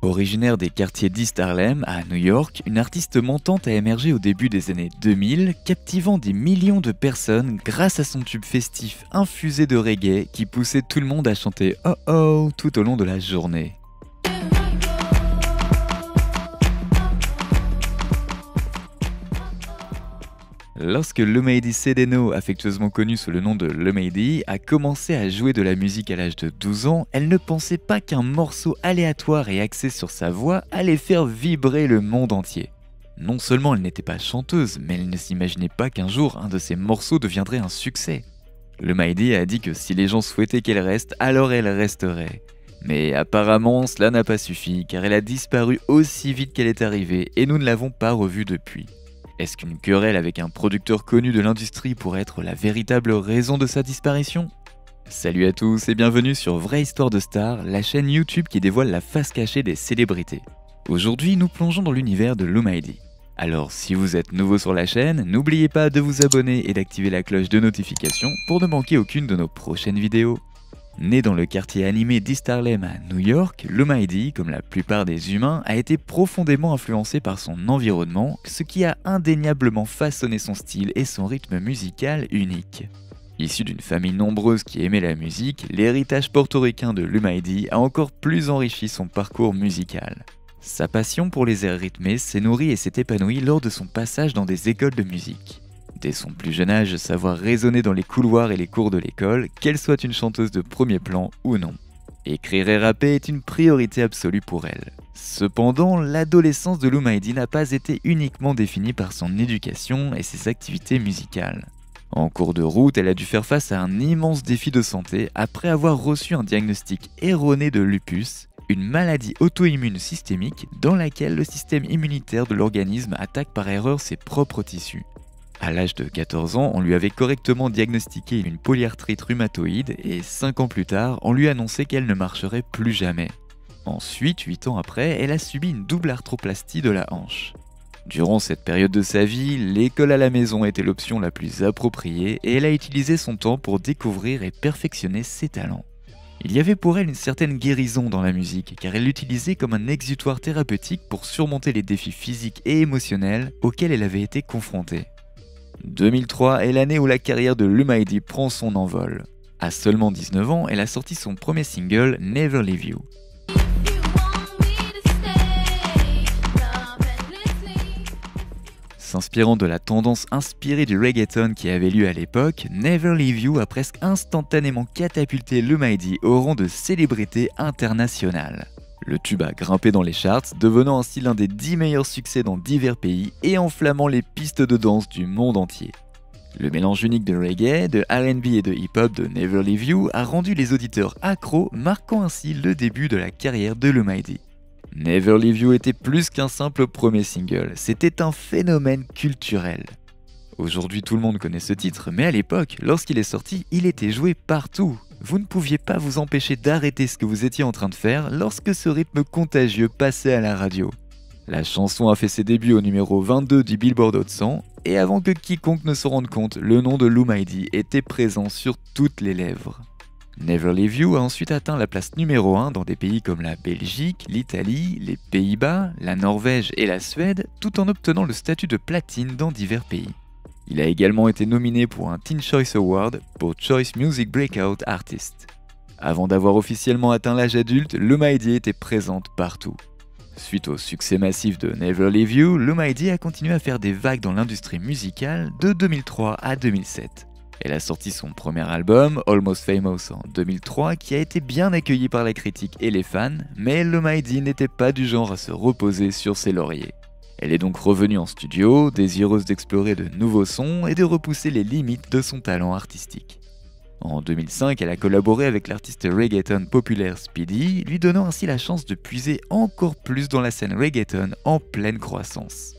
Originaire des quartiers d'East Harlem, à New York, une artiste montante a émergé au début des années 2000, captivant des millions de personnes grâce à son tube festif infusé de reggae qui poussait tout le monde à chanter « Oh oh » tout au long de la journée. Lorsque Lumady Cedeno, affectueusement connue sous le nom de Lumady, a commencé à jouer de la musique à l'âge de 12 ans, elle ne pensait pas qu'un morceau aléatoire et axé sur sa voix allait faire vibrer le monde entier. Non seulement elle n'était pas chanteuse, mais elle ne s'imaginait pas qu'un jour un de ses morceaux deviendrait un succès. Lumady a dit que si les gens souhaitaient qu'elle reste, alors elle resterait. Mais apparemment, cela n'a pas suffi, car elle a disparu aussi vite qu'elle est arrivée et nous ne l'avons pas revue depuis. Est-ce qu'une querelle avec un producteur connu de l'industrie pourrait être la véritable raison de sa disparition? Salut à tous et bienvenue sur Vraie Histoire de Star, la chaîne YouTube qui dévoile la face cachée des célébrités. Aujourd'hui, nous plongeons dans l'univers de Lumady. Alors, si vous êtes nouveau sur la chaîne, n'oubliez pas de vous abonner et d'activer la cloche de notification pour ne manquer aucune de nos prochaines vidéos. Née dans le quartier animé d'East Harlem à New York, Lumady, comme la plupart des humains, a été profondément influencée par son environnement, ce qui a indéniablement façonné son style et son rythme musical unique. Issue d'une famille nombreuse qui aimait la musique, l'héritage portoricain de Lumady a encore plus enrichi son parcours musical. Sa passion pour les airs rythmés s'est nourrie et s'est épanouie lors de son passage dans des écoles de musique. Dès son plus jeune âge, savoir résonner dans les couloirs et les cours de l'école, qu'elle soit une chanteuse de premier plan ou non. Écrire et rapper est une priorité absolue pour elle. Cependant, l'adolescence de Lumady n'a pas été uniquement définie par son éducation et ses activités musicales. En cours de route, elle a dû faire face à un immense défi de santé après avoir reçu un diagnostic erroné de lupus, une maladie auto-immune systémique dans laquelle le système immunitaire de l'organisme attaque par erreur ses propres tissus. À l'âge de 14 ans, on lui avait correctement diagnostiqué une polyarthrite rhumatoïde et 5 ans plus tard, on lui annonçait qu'elle ne marcherait plus jamais. Ensuite, 8 ans après, elle a subi une double arthroplastie de la hanche. Durant cette période de sa vie, l'école à la maison était l'option la plus appropriée et elle a utilisé son temps pour découvrir et perfectionner ses talents. Il y avait pour elle une certaine guérison dans la musique, car elle l'utilisait comme un exutoire thérapeutique pour surmonter les défis physiques et émotionnels auxquels elle avait été confrontée. 2003 est l'année où la carrière de Lumady prend son envol. À seulement 19 ans, elle a sorti son premier single Never Leave You. S'inspirant de la tendance inspirée du reggaeton qui avait lieu à l'époque, Never Leave You a presque instantanément catapulté Lumady au rang de célébrité internationale. Le tube a grimpé dans les charts, devenant ainsi l'un des 10 meilleurs succès dans divers pays et enflammant les pistes de danse du monde entier. Le mélange unique de reggae, de R&B et de hip-hop de Never Leave You a rendu les auditeurs accros, marquant ainsi le début de la carrière de Lumady. Never Leave You était plus qu'un simple premier single, c'était un phénomène culturel. Aujourd'hui tout le monde connaît ce titre, mais à l'époque, lorsqu'il est sorti, il était joué partout. Vous ne pouviez pas vous empêcher d'arrêter ce que vous étiez en train de faire lorsque ce rythme contagieux passait à la radio. La chanson a fait ses débuts au numéro 22 du Billboard Hot 100 et avant que quiconque ne se rende compte, le nom de Lumady était présent sur toutes les lèvres. Never Leave You a ensuite atteint la place numéro 1 dans des pays comme la Belgique, l'Italie, les Pays-Bas, la Norvège et la Suède, tout en obtenant le statut de platine dans divers pays. Il a également été nominé pour un Teen Choice Award pour Choice Music Breakout Artist. Avant d'avoir officiellement atteint l'âge adulte, Lumady était présente partout. Suite au succès massif de Never Leave You, Lumady a continué à faire des vagues dans l'industrie musicale de 2003 à 2007. Elle a sorti son premier album, Almost Famous, en 2003, qui a été bien accueilli par la critique et les fans, mais Lumady n'était pas du genre à se reposer sur ses lauriers. Elle est donc revenue en studio, désireuse d'explorer de nouveaux sons et de repousser les limites de son talent artistique. En 2005, elle a collaboré avec l'artiste reggaeton populaire Speedy, lui donnant ainsi la chance de puiser encore plus dans la scène reggaeton en pleine croissance.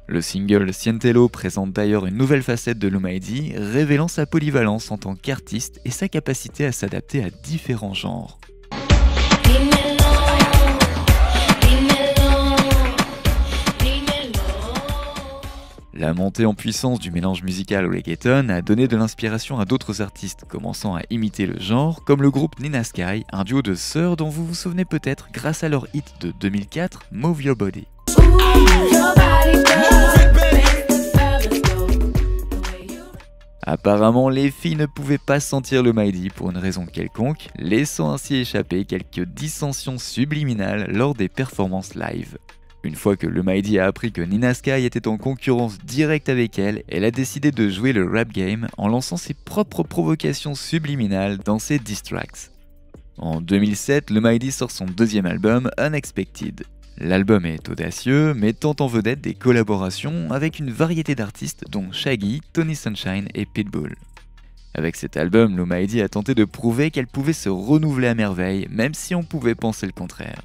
Le single Siéntelo présente d'ailleurs une nouvelle facette de Lumady, révélant sa polyvalence en tant qu'artiste et sa capacité à s'adapter à différents genres. La montée en puissance du mélange musical reggaeton a donné de l'inspiration à d'autres artistes commençant à imiter le genre, comme le groupe Nina Sky, un duo de sœurs dont vous vous souvenez peut-être grâce à leur hit de 2004, Move Your Body. Apparemment, les filles ne pouvaient pas sentir le Mighty pour une raison quelconque, laissant ainsi échapper quelques dissensions subliminales lors des performances live. Une fois que le Mighty a appris que Nina Sky était en concurrence directe avec elle, elle a décidé de jouer le rap game en lançant ses propres provocations subliminales dans ses diss tracks. En 2007, le Mighty sort son deuxième album, Unexpected. L'album est audacieux, mettant en vedette des collaborations avec une variété d'artistes dont Shaggy, Tony Sunshine et Pitbull. Avec cet album, Lou Mighty a tenté de prouver qu'elle pouvait se renouveler à merveille, même si on pouvait penser le contraire.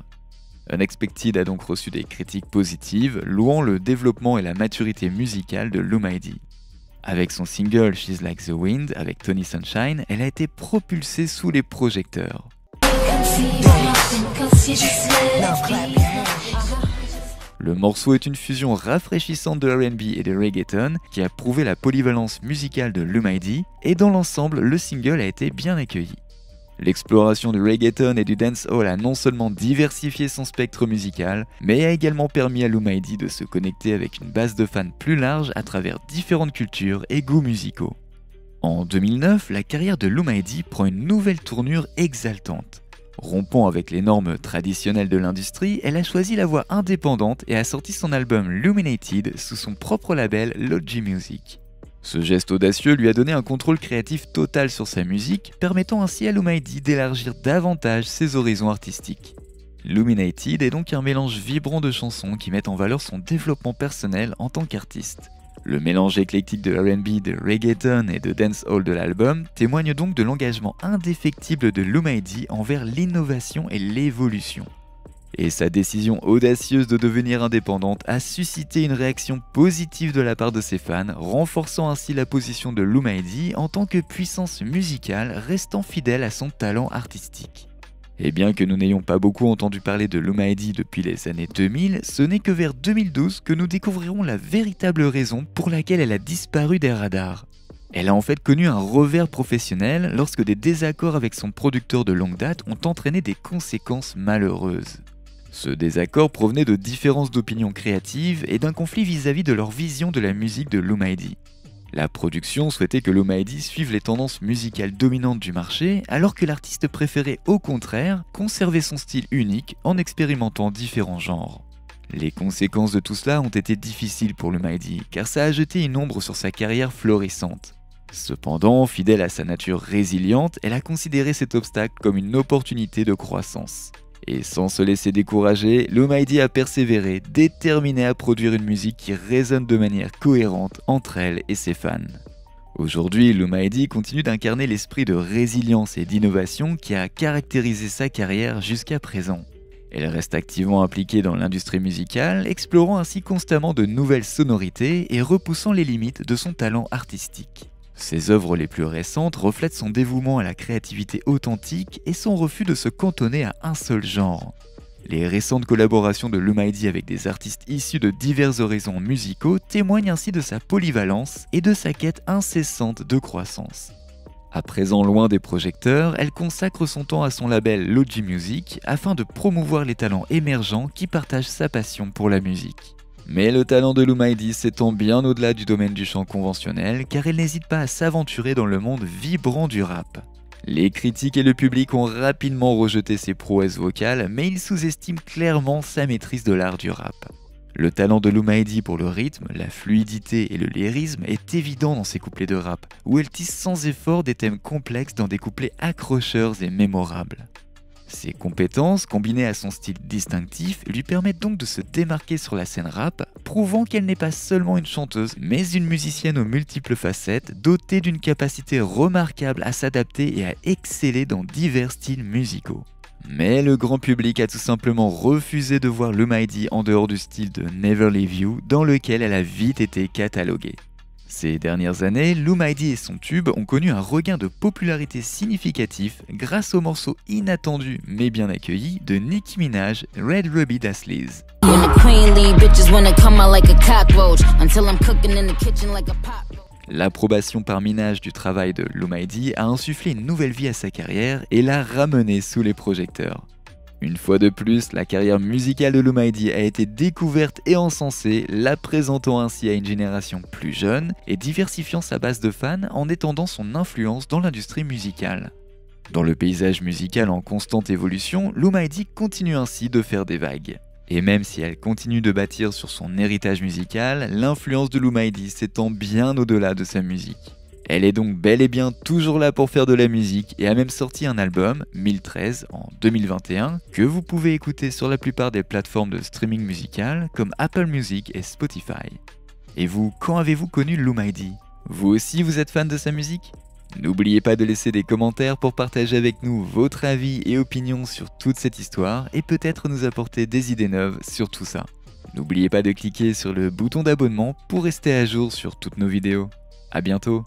Unexpected a donc reçu des critiques positives, louant le développement et la maturité musicale de Lou Mighty. Avec son single She's Like the Wind avec Tony Sunshine, elle a été propulsée sous les projecteurs. Le morceau est une fusion rafraîchissante de R&B et de reggaeton qui a prouvé la polyvalence musicale de Lou Mighty, et dans l'ensemble, le single a été bien accueilli. L'exploration du reggaeton et du dancehall a non seulement diversifié son spectre musical, mais a également permis à Lou Mighty de se connecter avec une base de fans plus large à travers différentes cultures et goûts musicaux. En 2009, la carrière de Lou Mighty prend une nouvelle tournure exaltante. Rompant avec les normes traditionnelles de l'industrie, elle a choisi la voie indépendante et a sorti son album Luminated sous son propre label Logi Music. Ce geste audacieux lui a donné un contrôle créatif total sur sa musique, permettant ainsi à Lou Mighty d'élargir davantage ses horizons artistiques. Luminated est donc un mélange vibrant de chansons qui mettent en valeur son développement personnel en tant qu'artiste. Le mélange éclectique de R&B, de reggaeton et de dancehall de l'album témoigne donc de l'engagement indéfectible de Lou Mighty envers l'innovation et l'évolution. Et sa décision audacieuse de devenir indépendante a suscité une réaction positive de la part de ses fans, renforçant ainsi la position de Lou Mighty en tant que puissance musicale restant fidèle à son talent artistique. Et bien que nous n'ayons pas beaucoup entendu parler de Lou Mighty depuis les années 2000, ce n'est que vers 2012 que nous découvrirons la véritable raison pour laquelle elle a disparu des radars. Elle a en fait connu un revers professionnel lorsque des désaccords avec son producteur de longue date ont entraîné des conséquences malheureuses. Ce désaccord provenait de différences d'opinions créatives et d'un conflit vis-à-vis de leur vision de la musique de Lou Mighty. La production souhaitait que Lou Mighty suive les tendances musicales dominantes du marché, alors que l'artiste préférait au contraire conserver son style unique en expérimentant différents genres. Les conséquences de tout cela ont été difficiles pour Lou Mighty, car ça a jeté une ombre sur sa carrière florissante. Cependant, fidèle à sa nature résiliente, elle a considéré cet obstacle comme une opportunité de croissance. Et sans se laisser décourager, Lou Mighty a persévéré, déterminé à produire une musique qui résonne de manière cohérente entre elle et ses fans. Aujourd'hui, Lou Mighty continue d'incarner l'esprit de résilience et d'innovation qui a caractérisé sa carrière jusqu'à présent. Elle reste activement impliquée dans l'industrie musicale, explorant ainsi constamment de nouvelles sonorités et repoussant les limites de son talent artistique. Ses œuvres les plus récentes reflètent son dévouement à la créativité authentique et son refus de se cantonner à un seul genre. Les récentes collaborations de Lou Mighty avec des artistes issus de divers horizons musicaux témoignent ainsi de sa polyvalence et de sa quête incessante de croissance. À présent loin des projecteurs, elle consacre son temps à son label Logi Music afin de promouvoir les talents émergents qui partagent sa passion pour la musique. Mais le talent de Lou Mighty s'étend bien au-delà du domaine du chant conventionnel, car elle n'hésite pas à s'aventurer dans le monde vibrant du rap. Les critiques et le public ont rapidement rejeté ses prouesses vocales, mais ils sous-estiment clairement sa maîtrise de l'art du rap. Le talent de Lou Mighty pour le rythme, la fluidité et le lyrisme est évident dans ses couplets de rap, où elle tisse sans effort des thèmes complexes dans des couplets accrocheurs et mémorables. Ses compétences, combinées à son style distinctif, lui permettent donc de se démarquer sur la scène rap, prouvant qu'elle n'est pas seulement une chanteuse, mais une musicienne aux multiples facettes, dotée d'une capacité remarquable à s'adapter et à exceller dans divers styles musicaux. Mais le grand public a tout simplement refusé de voir Lou Mighty en dehors du style de Never Leave You, dans lequel elle a vite été cataloguée. Ces dernières années, Lou Mighty et son tube ont connu un regain de popularité significatif grâce au morceau inattendu mais bien accueilli de Nicki Minaj, Red Ruby Das Liz. the queenly bitches wanna come out like a cockroach until I'm cooking in the kitchen like a pot. L'approbation par Minaj du travail de Lumaidi a insufflé une nouvelle vie à sa carrière et l'a ramené sous les projecteurs. Une fois de plus, la carrière musicale de Lumaidi a été découverte et encensée, la présentant ainsi à une génération plus jeune et diversifiant sa base de fans en étendant son influence dans l'industrie musicale. Dans le paysage musical en constante évolution, Lumaidi continue ainsi de faire des vagues. Et même si elle continue de bâtir sur son héritage musical, l'influence de Lumaidi s'étend bien au-delà de sa musique. Elle est donc bel et bien toujours là pour faire de la musique et a même sorti un album, 1013, en 2021, que vous pouvez écouter sur la plupart des plateformes de streaming musical comme Apple Music et Spotify. Et vous, quand avez-vous connu Lumaidi? Vous aussi, vous êtes fan de sa musique? N'oubliez pas de laisser des commentaires pour partager avec nous votre avis et opinions sur toute cette histoire et peut-être nous apporter des idées neuves sur tout ça. N'oubliez pas de cliquer sur le bouton d'abonnement pour rester à jour sur toutes nos vidéos. À bientôt!